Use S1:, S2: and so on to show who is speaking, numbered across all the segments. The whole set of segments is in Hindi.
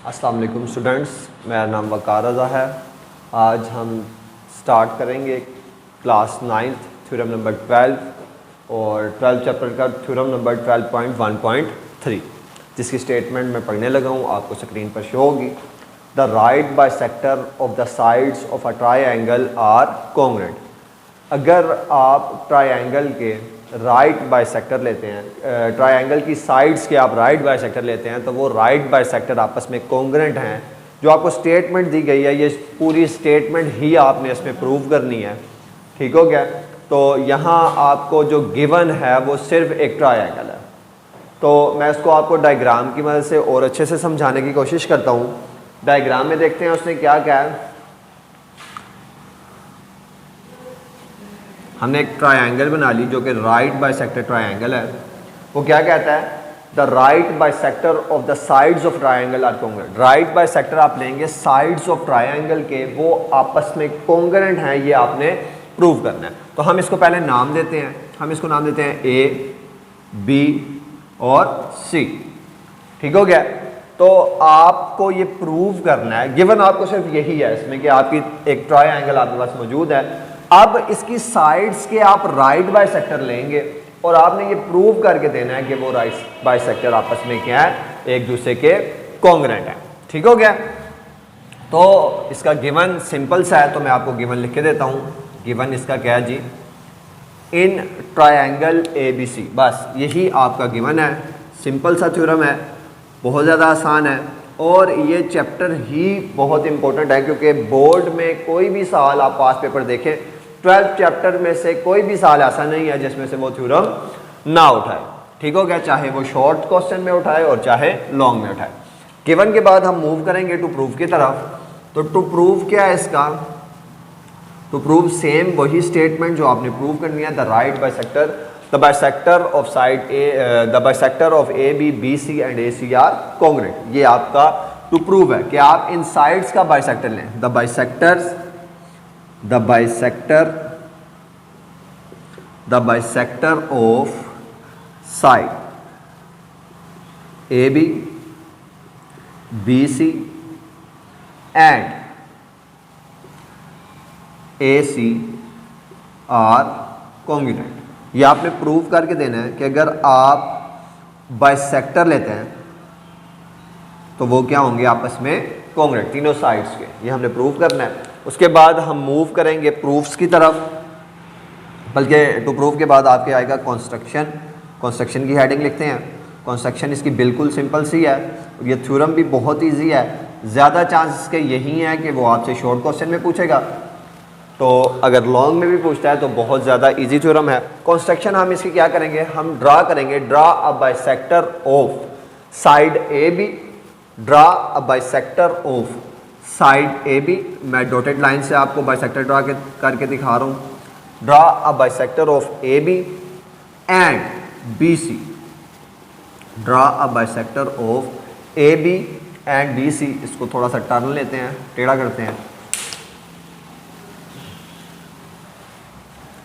S1: अस्सलाम वालेकुम स्टूडेंट्स, मेरा नाम वकार रज़ा है। आज हम स्टार्ट करेंगे क्लास 9th थ्योरम नंबर 12 और 12 चैप्टर का थ्योरम नंबर 12.1.3 जिसकी स्टेटमेंट मैं पढ़ने लगा हूँ, आपको स्क्रीन पर शो होगी। The right bisector of the sides of a triangle are congruent. अगर आप ट्रायंगल के राइट बाइसेक्टर लेते हैं, ट्रायंगल की साइड्स के आप राइट बाइसेक्टर लेते हैं, तो वो राइट बाइसेक्टर आपस में कॉन्ग्रुएंट हैं। जो आपको स्टेटमेंट दी गई है, ये पूरी स्टेटमेंट ही आपने इसमें प्रूव करनी है। ठीक हो गया? तो यहाँ आपको जो गिवन है वो सिर्फ एक ट्रायंगल है। तो मैं इसको आपको डायग्राम की मदद से और अच्छे से समझाने की कोशिश करता हूँ। डायग्राम में देखते हैं उसने क्या कहा है। हमने एक ट्रायंगल बना ली जो कि राइट बाइसेक्टर ट्रायंगल है। वो क्या कहता है? The right bisector of the sides of triangle are congruent. Right bisector आप लेंगे साइड्स ऑफ ट्रायंगल के, वो आपस में कॉन्ग्रुएंट हैं, ये आपने प्रूव करना है। तो हम इसको पहले नाम देते हैं, हम इसको नाम देते हैं ए, बी और सी। ठीक हो गया? तो आपको ये प्रूव करना है, गिवन आपको सिर्फ यही है इसमें कि आपकी एक ट्रायंगल आपके पास मौजूद है। अब इसकी साइड्स के आप राइट बाइसेक्टर लेंगे और आपने ये प्रूव करके देना है कि वो राइट बाइसेक्टर आपस में क्या है, एक दूसरे के कॉन्ग्रुएंट है। ठीक हो गया? तो इसका गिवन सिंपल सा है, तो मैं आपको गिवन लिख के देता हूँ। गिवन इसका क्या है जी? In triangle ABC। बस यही आपका गिवन है। सिंपल सा थ्योरम है, बहुत ज़्यादा आसान है और ये चैप्टर ही बहुत इंपॉर्टेंट है, क्योंकि बोर्ड में कोई भी सवाल आप पास पेपर देखें, 12 चैप्टर में से कोई भी सवाल ऐसा नहीं है जिसमें से वो थ्योरम ना उठाए। ठीक हो गया? चाहे वो शॉर्ट क्वेश्चन में उठाए और चाहे लॉन्ग में उठाए। गिवन के बाद हम मूव करेंगे टू प्रूव की तरफ। तो टू प्रूव क्या है इसका? टू प्रूव सेम वही स्टेटमेंट जो आपने प्रूव करनी है। The right bisector, the bisector of side A, the bisector of AB, BC and AC are congruent. ये आपका टू प्रूव है कि आप इन साइड्स का बाइसेक्टर लें। The bisector of side AB, BC and AC are congruent. ये आपने प्रूव करके देना है कि अगर आप बाइसेक्टर लेते हैं तो वो क्या होंगे, आपस में कॉन्ग्रुएंट, तीनों साइड्स के। ये हमने प्रूव करना है। उसके बाद हम मूव करेंगे प्रूफ्स की तरफ, बल्कि टू प्रूव के बाद आपके आएगा कंस्ट्रक्शन। कंस्ट्रक्शन की हेडिंग लिखते हैं। कंस्ट्रक्शन इसकी बिल्कुल सिंपल सी है और ये थ्योरम भी बहुत ईजी है। ज़्यादा चांस इसके यही हैं कि वो आपसे शॉर्ट क्वेश्चन में पूछेगा, तो अगर लॉन्ग में भी पूछता है तो बहुत ज़्यादा इजी थ्योरम है। कंस्ट्रक्शन हम इसकी क्या करेंगे, हम ड्रा करेंगे। Draw a bisector of side AB, draw a bisector of side AB। मैं डॉटेड लाइन से आपको बाइसेक्टर ड्रा करके दिखा रहा हूँ। Draw a bisector of AB and BC। Draw a bisector of AB and BC। इसको थोड़ा सा टर्न लेते हैं, टेढ़ा करते हैं,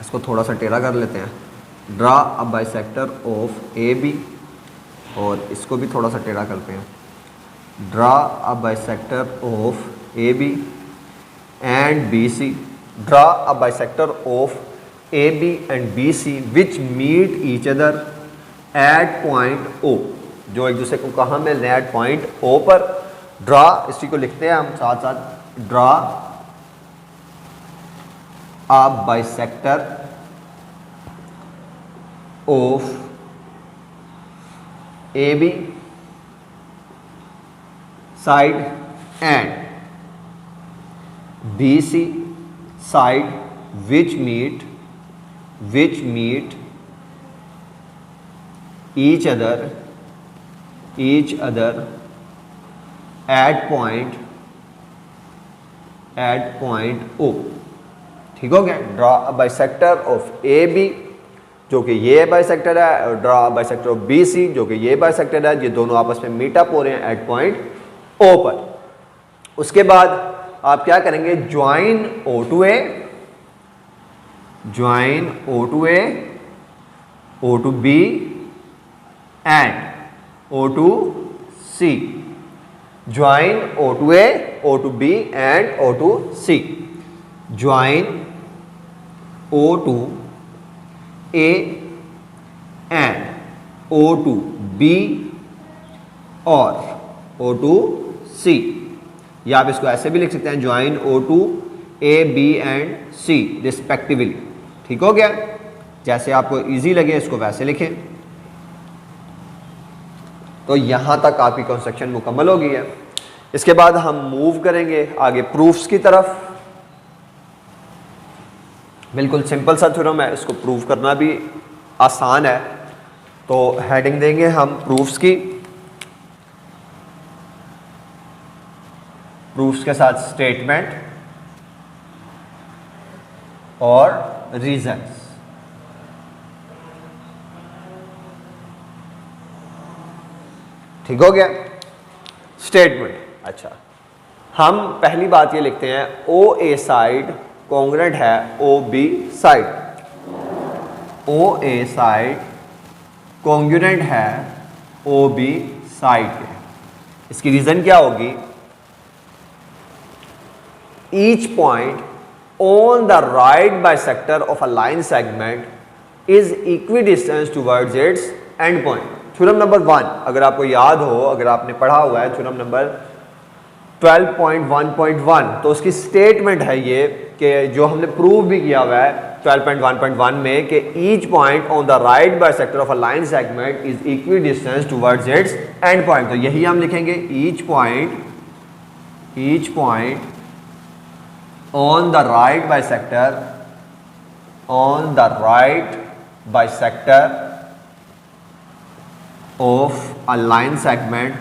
S1: इसको थोड़ा सा टेढ़ा कर लेते हैं। Draw a bisector of AB और इसको भी थोड़ा सा टेढ़ा करते हैं। Draw a bisector of AB and BC। Draw a bisector of AB and BC which meet each other at point O। जो एक दूसरे को कहाँ मिलते हैं? एट पॉइंट O पर। ड्रा, इसी को लिखते हैं हम साथ साथ। Draw a bisector of AB side and BC side which meet each other at point O। ठीक हो गया? Draw a bisector of AB जो कि ये बाइसेक्टर है, और draw a bisector of BC जो कि ये बाइसेक्टर है। ये दोनों आपस में मीट अप हो रहे हैं एट पॉइंट O पर। उसके बाद आप क्या करेंगे? Join O to A, join O to A, O to B and O to C। Join O to A, O to B and O to C. Join O to A and O to B और O to C, या आप इसको ऐसे भी लिख सकते हैं join O to A, B and C respectively. ठीक हो गया, जैसे आपको इजी लगे इसको वैसे लिखें। तो यहां तक आपकी कंस्ट्रक्शन मुकम्मल हो गई है। इसके बाद हम मूव करेंगे आगे प्रूफ्स की तरफ। बिल्कुल सिंपल सा थ्योरम है, इसको प्रूव करना भी आसान है। तो हेडिंग देंगे हम प्रूफ्स की, प्रूफ्स के साथ स्टेटमेंट और रीजंस। ठीक हो गया। स्टेटमेंट, अच्छा हम पहली बात ये लिखते हैं ओ ए साइड कॉन्ग्रुएंट है ओ बी साइड। ओ ए साइड कॉन्ग्रुएंट है ओ बी साइड के। इसकी रीजन क्या होगी? Each point on the right bisector of a line segment is equidistance towards it's and point. Theorem number 1 अगर आपको याद हो, अगर आपने पढ़ा हुआ है थ्योरम नंबर 12.1.1, तो उसकी स्टेटमेंट है ये कि जो हमने प्रूव भी किया हुआ है 12.1.1 में कि each point on the right bisector of a line segment is equidistance towards it's and point. तो यही हम लिखेंगे each point on the right bisector of a line segment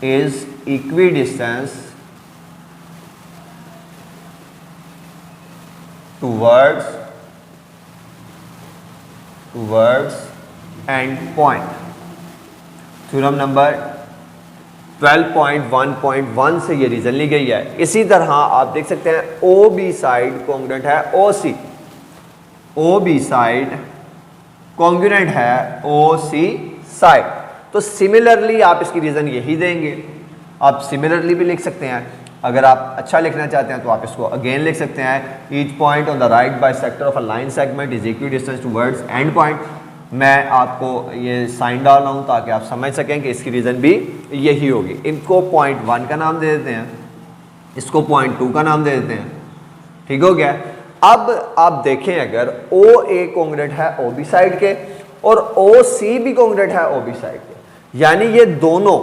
S1: is equidistance towards end point। Theorem number 12.1.1 से ये रीजन ली गई है। इसी तरह आप देख सकते हैं ओ बी साइड कॉन्ग्रुएंट है ओ सी, ओ बी साइड कॉन्ग्रुएंट है ओ सी साइड। तो सिमिलरली आप इसकी रीजन यही देंगे। आप सिमिलरली भी लिख सकते हैं, अगर आप अच्छा लिखना चाहते हैं तो आप इसको अगेन लिख सकते हैं each point on the right bisector of a line segment is equidistance towards and point. मैं आपको ये साइन डाल रहा हूँ ताकि आप समझ सकें कि इसकी रीजन भी यही होगी। इनको पॉइंट 1 का नाम दे देते हैं, इसको पॉइंट 2 का नाम दे देते हैं। ठीक हो गया। अब आप देखें अगर ओ ए कॉन्ग्रुएंट है ओ बी साइड के और ओ सी भी कॉन्ग्रुएंट है ओ बी साइड के, यानी ये दोनों,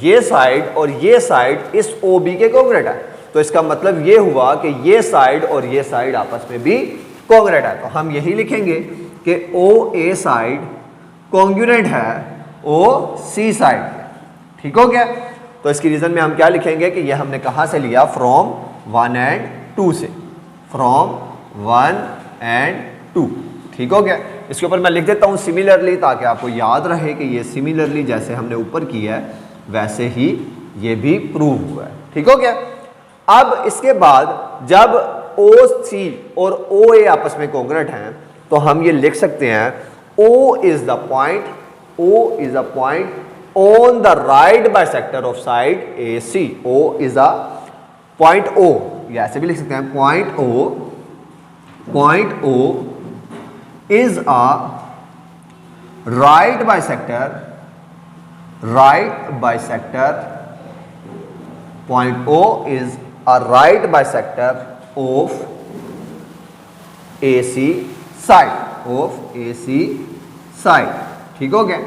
S1: ये साइड और ये साइड इस ओ बी के कॉन्ग्रुएंट है। तो इसका मतलब ये हुआ कि ये साइड और ये साइड आपस में भी कॉन्ग्रुएंट है। तो हम यही लिखेंगे कि ओ ए साइड कॉन्ग्रुएंट है ओ सी साइड के। ठीक हो गया। तो इसकी रीजन में हम क्या लिखेंगे कि ये हमने कहाँ से लिया? फ्रॉम 1 एंड 2 से, फ्रॉम 1 एंड 2। ठीक हो गया। इसके ऊपर मैं लिख देता हूँ सिमिलरली ताकि आपको याद रहे कि ये सिमिलरली जैसे हमने ऊपर किया है वैसे ही ये भी प्रूव हुआ है। ठीक हो गया। अब इसके बाद जब ओ सी और ओ ए आपस में कॉन्ग्रुएंट हैं तो हम ये लिख सकते हैं O is the point on the right bisector of side A C. O is a point O, या ऐसे भी लिख सकते हैं point O is a right bisector point O is a right bisector of AC side। ठीक हो गया।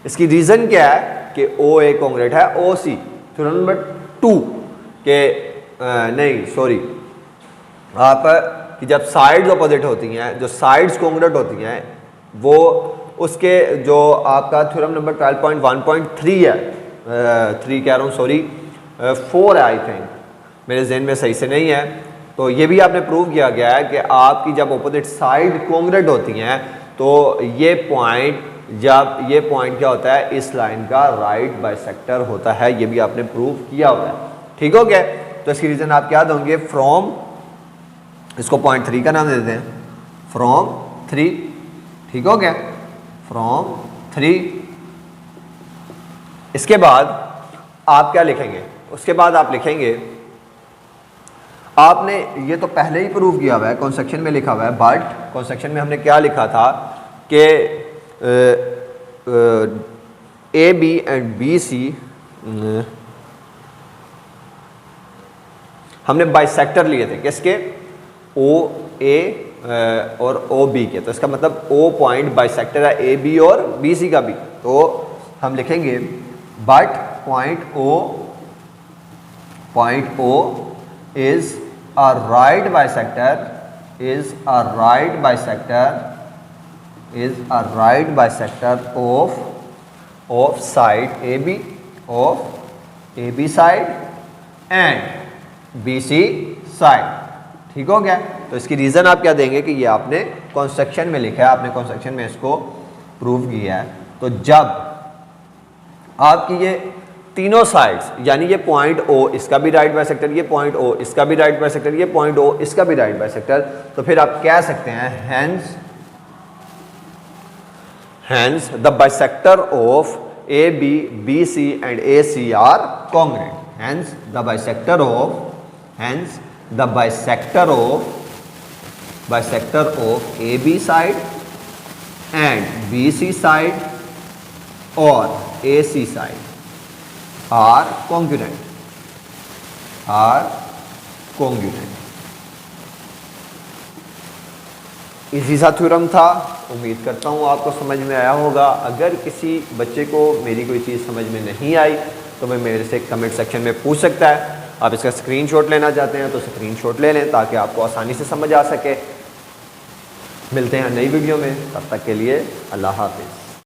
S1: इसकी रीजन क्या है कि ओ ए कॉन्ग्रुएंट है ओ सी। थ्योरम नंबर 2 के नहीं सॉरी आप कि जब साइड्स अपोजिट होती हैं, जो साइड्स कॉन्ग्रुएंट होती हैं, वो उसके जो आपका थ्योरम नंबर 12.1.3 है, 3 कह रहा हूँ सॉरी 4 है आई थिंक, मेरे जहन में सही से नहीं है। तो ये भी आपने प्रूव किया गया है कि आपकी जब अपोजिट साइड कॉन्ग्रुएंट होती हैं तो ये पॉइंट क्या होता है? इस लाइन का राइट बाइसेक्टर होता है। ये भी आपने प्रूव किया हुआ है। ठीक हो गया। तो इसकी रीजन आप क्या दोगे? फ्रॉम, इसको पॉइंट 3 का नाम दे देते हैं, फ्रॉम 3। ठीक हो गया। फ्रॉम 3। इसके बाद आप क्या लिखेंगे, उसके बाद आप लिखेंगे, आपने ये तो पहले ही प्रूव किया हुआ है, कॉन्स्ट्रक्शन में लिखा हुआ है, बट कॉन्स्ट्रक्शन में हमने क्या लिखा था कि A B and B C हमने बाइसेक्टर लिए थे, किसके, ओ ए और ओ बी के, तो इसका मतलब ओ पॉइंट बाइसेक्टर है ए बी और बी सी का भी। तो हम लिखेंगे but point O is a right bisector of side A B side and B C side. ठीक हो गया। तो इसकी रीज़न आप क्या देंगे कि ये आपने कंस्ट्रक्शन में लिखा है, आपने कंस्ट्रक्शन में इसको प्रूव किया है। तो जब आपकी ये तीनों साइड्स, यानी ये पॉइंट ओ इसका भी राइट बाइसेक्टर, ये पॉइंट ओ इसका भी राइट बाइसेक्टर, ये पॉइंट ओ इसका भी राइट बाइसेक्टर, तो फिर आप कह सकते हैं hence the bisector of AB, BC and AC are congruent. Hence the bisector of AB side and BC side or AC side are congruent. Easy सा थ्योरम था। उम्मीद करता हूँ आपको समझ में आया होगा। अगर किसी बच्चे को मेरी कोई चीज़ समझ में नहीं आई तो वह मेरे से कमेंट सेक्शन में पूछ सकता है। आप इसका स्क्रीनशॉट लेना चाहते हैं तो स्क्रीनशॉट ले लें ताकि आपको आसानी से समझ आ सके। मिलते हैं नई वीडियो में, तब तक के लिए अल्लाह हाफिज़।